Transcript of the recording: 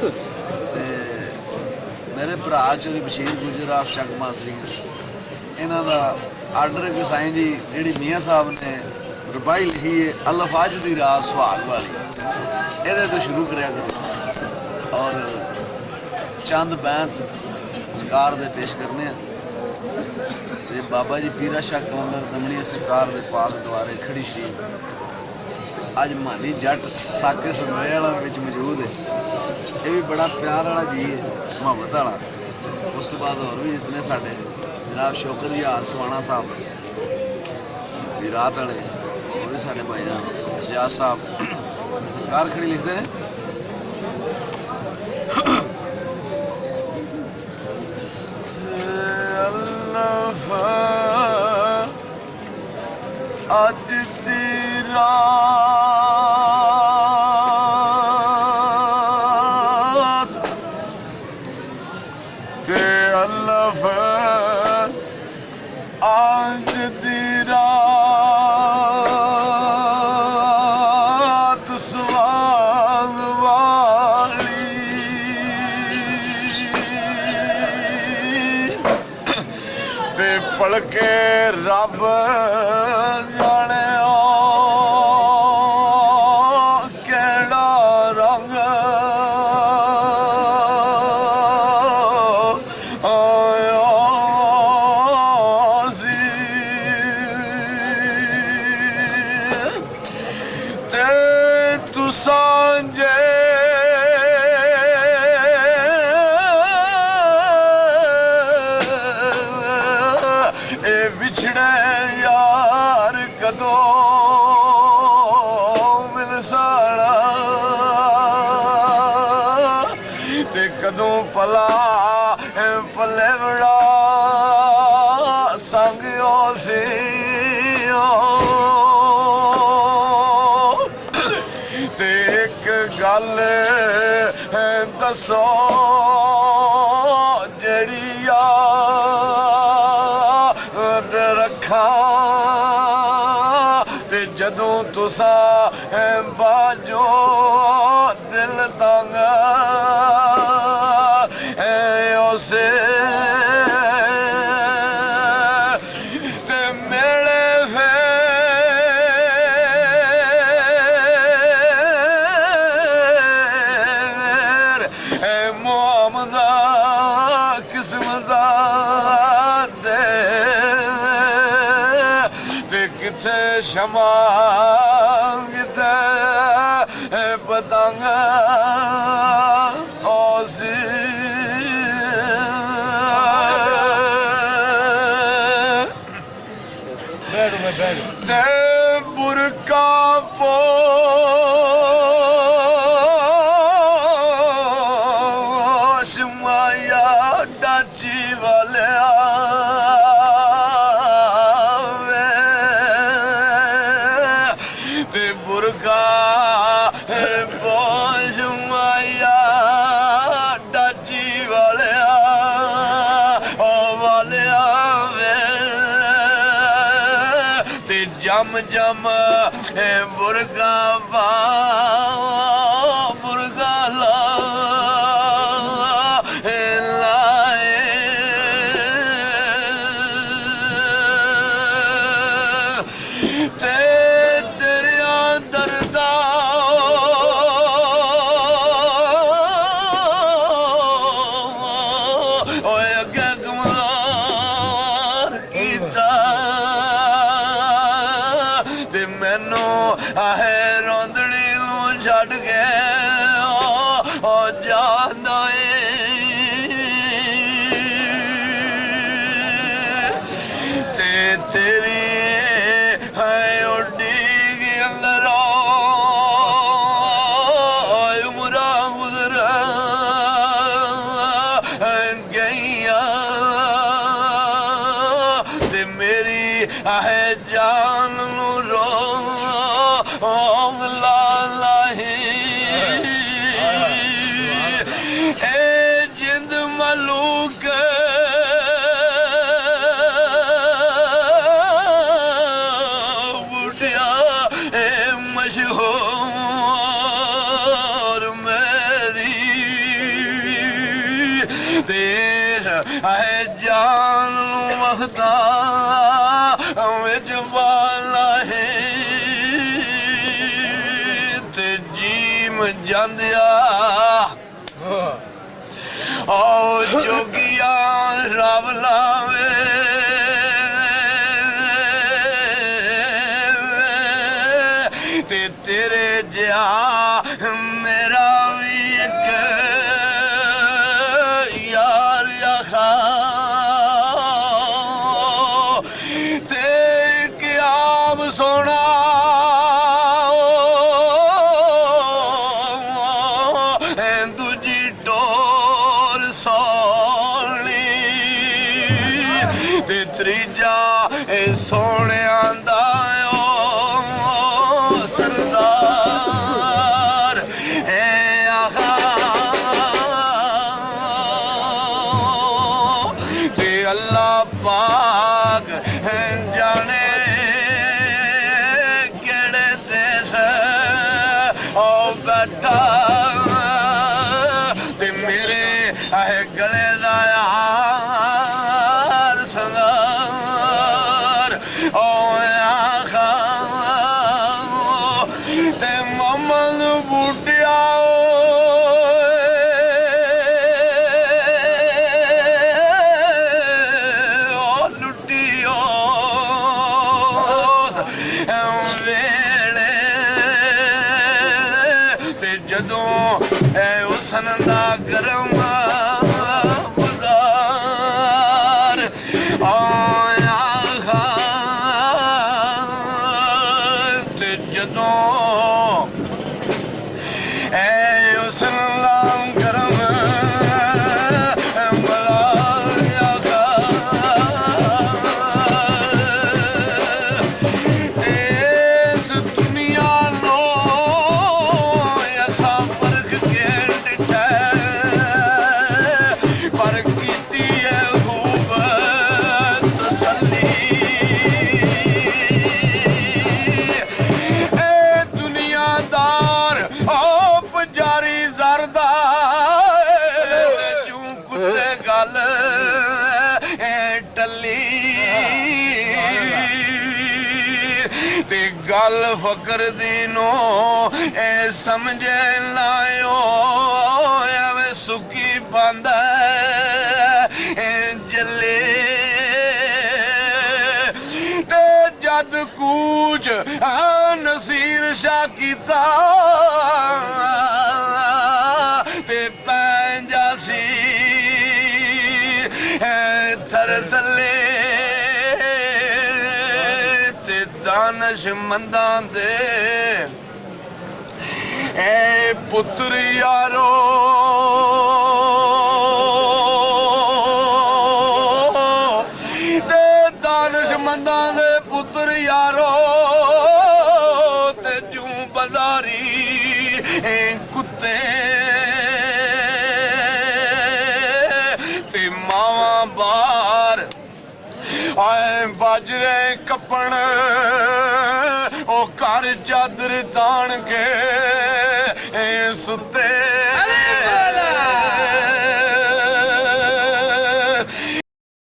ਤੇ ਮੇਰੇ ਭਰਾ ਚੋਰੀ ਬਸ਼ੀਰ ਗੁਜਰ ਆਫ ਸ਼ੱਕ ਮਾਸਰੀ ਇਹਨਾਂ ਦਾ ਆਰਡਰ ਕਿ ਸਾਈਂ ਜੀ ਜਿਹੜੀ ਮੀਆਂ ਸਾਹਿਬ ਨੇ ਰਬਾਈ ਲਿਖੀ ਹੈ ਅਲਫਾਜ਼ ਦੀ ਰਾਤ ਸੁਹਾਗ ਵਾਲੀ ਇਹਦੇ ਤੋਂ ਸ਼ੁਰੂ ਕਰਿਆ ਕਰੋ ਔਰ ਚੰਦ ਬੈਂਤ ਸਰਕਾਰ ਦੇ ਪੇਸ਼ ਕਰਨੇ ਆ ਤੇ ਬਾਬਾ ਜੀ ਪੀਰਾ ਸ਼ਾਹ ਕਲੰਦਰ ਦਮਣੀ ਸਰਕਾਰ ਦੇ ਪਾਕ ਦੁਆਰੇ ਖੜੀ ਸ਼ਰੀਫ ਅੱਜ ਮਾਨੀ ਜੱਟ ਸਾਕੇ ਸੰਦੋਏ ਵਾਲਾ ਵਿੱਚ ਮੌਜੂਦ ਹੈ ਇਹ ਵੀ ਬੜਾ ਪਿਆਰ ਵਾਲਾ ਜੀ ਹੈ ਮੁਹੱਬਤ ਵਾਲਾ ਉਸ ਤੋਂ ਬਾਅਦ ਹੋਰ ਵੀ ਜਿਤਨੇ ਸਾਡੇ ਜਨਾਬ ਸ਼ੌਕਤ ਯਾਦ ਟਵਾਣਾ ਸਾਹਿਬ ਵਿਰਾਤ ਵਾਲੇ ਉਹ ਵੀ ਸਾਡੇ ਭਾਈ ਜਾਨ ਸਿਆਦ ਸਾਹਿਬ ਸਰਕਾਰ ਖੜੀ ਲਿਖਦੇ ਨੇ ਅੱਜ ਦੀ ਰਾਤ ਤੇ ਅਲਫ ਅੱਜ ਦੀ ਰਾਤ ਸੁਹਾਗ ਵਾਲੀ ਤੇ ਪਲਕੇ ਰੱਬ ਜਾਣੇ ਕਿਹੜਾ ਰੰਗ ਆਇਆ ਸੀ ਤੇ ਤੁਸਾਂ ਜੇ ਵਿਛੜੇ ਯਾਰ ਕਦੋਂ ਮਿਲ ਸਾੜਾ ਤੇ ਕਦੋਂ ਭਲਾ ਪੱਲੇ ਵੜਾ ਸੰਗਿਓ ਸੀ ਤੇ ਇੱਕ ਗੱਲ ਦੱਸੋ ਜਿਹੜੀ ਤੇ ਜਦੋਂ ਤੁਸਾਂ ਬਾਜੋ ਦਿਲ ਤੰਗ ਉਸੇ ਤੇ ਮੇਲੇ ਫੇਰ ਮੁਹੰਮਦ ਕਿਸਮਤ ਦੇ ਕਿਥੇ ਸ਼ਮਾ ਕਿਥੇ ਪਤੰਗ ਔਸੀ ਤੇ ਬੁਰਕਾ ਪੋਸ਼ ਮਾਇਆ ਡਾਚੀ ਵਾਲਿਆ ਤੇ ਬੁਰਕਾ ਪੋਸ਼ ਮਾਇਆ ਡਾਚੀ ਵਾਲਿਆ ਵਾਲਿਆ ਵੇ ਤੇ ਜਮ ਜਮ ਬੁਰਕਾ ਪਾ ਬੁਰਕਾ ਲਾ ਤੇ ਤੇਰਿਆਂ ਦਰਦਾਂ ਓਏ ਅੱਗੇ ਕਮਾਲ ਕੀਤਾ ਤੇ ਮੈਨੂੰ ਆਹੇ ਰੋਂਦੜੀ ਨੂੰ ਛੱਡ तेज है जान वखदा विच वाला है ते जीम जांदिया ओ जोगिया रब लावे ते तेरे जिहा मेरा भी एक यार आखा ते क्या सोना दूजी टोर सोनी ते त्रीजा सोने आंदा सरदार ए आखा ते अल्लाह पाक जाने केड़े देश ओ बैठा ते मेरे गले दा यार संगार ओ आखा ते मोहम्मद बूटिया लुटियो वेले ते जदों हुसन दा गरम बाजार आया ते जदों हुसन दा गरम गल फकर दीनो ए समझे लायो एवें सुकी बंद जले ते जद कूच नसीर शाह कीता ते पैंजा सी थर चले दानशमंदां दे ए पुत्र यारो ते दानशमंदां दे पुत्र यारो ते जूं बाजारी कुत्ते ते मावां बार आए बाजरे कपन ओ घर चादर तान के सुते